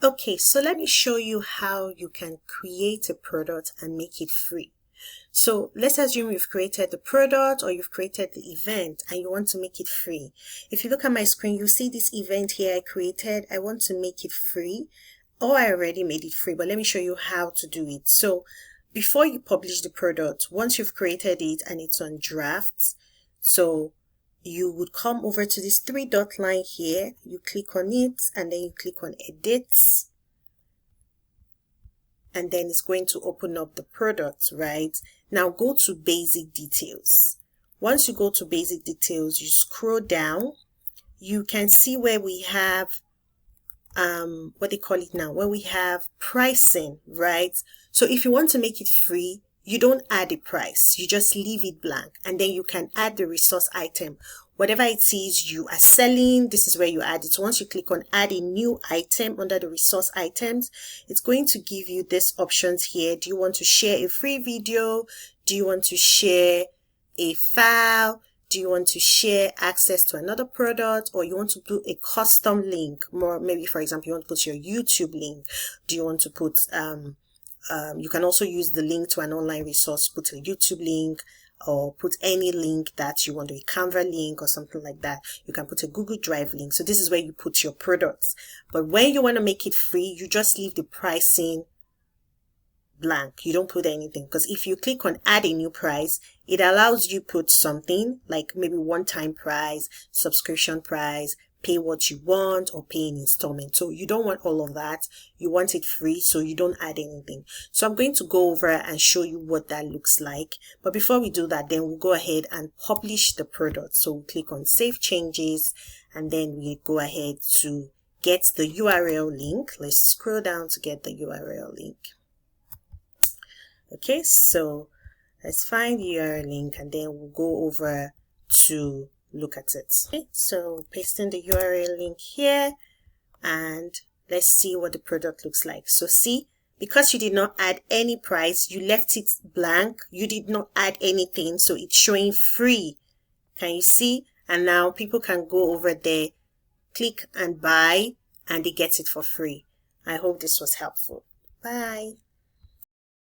Okay, so let me show you how you can create a product and make it free. So let's assume you've created the product or you've created the event and you want to make it free. If you look at my screen, you see this event here I created. I want to make it free, or I already made it free, but let me show you how to do it. So before you publish the product, once you've created it and it's on drafts, so you would come over to this 3-dot line here, you click on it and then you click on edit, and then it's going to open up the product, right? Now go to basic details. Once you go to basic details, you scroll down, you can see where we have what they call it now, where we have pricing, right? So if you want to make it free, you don't add a price, you just leave it blank, and then you can add the resource item. Whatever it is you are selling, this is where you add it. So once you click on add a new item under the resource items, it's going to give you these options here. Do you want to share a free video? Do you want to share a file? Do you want to share access to another product, or you want to do a custom link? More maybe, for example, you want to put your YouTube link. Do you want to put you can also use the link to an online resource, put a YouTube link, or put any link that you want, a Canva link or something like that. You can put a Google Drive link. So this is where you put your products. But when you want to make it free, you just leave the pricing blank. You don't put anything, because if you click on add a new price, it allows you put something like maybe one-time price, subscription price, pay what you want, or pay in installment. So you don't want all of that. You want it free, so you don't add anything. So I'm going to go over and show you what that looks like. But before we do that, then we'll go ahead and publish the product. So we'll click on save changes, and then we go ahead to get the URL link. Let's scroll down to get the URL link. Okay, so let's find the URL link, and then we'll go over to look at it. Okay, so pasting the URL link here, and let's see what the product looks like. So see, because you did not add any price, you left it blank, you did not add anything, so it's showing free. Can you see? And now people can go over there, click and buy, and they get it for free. I hope this was helpful. Bye.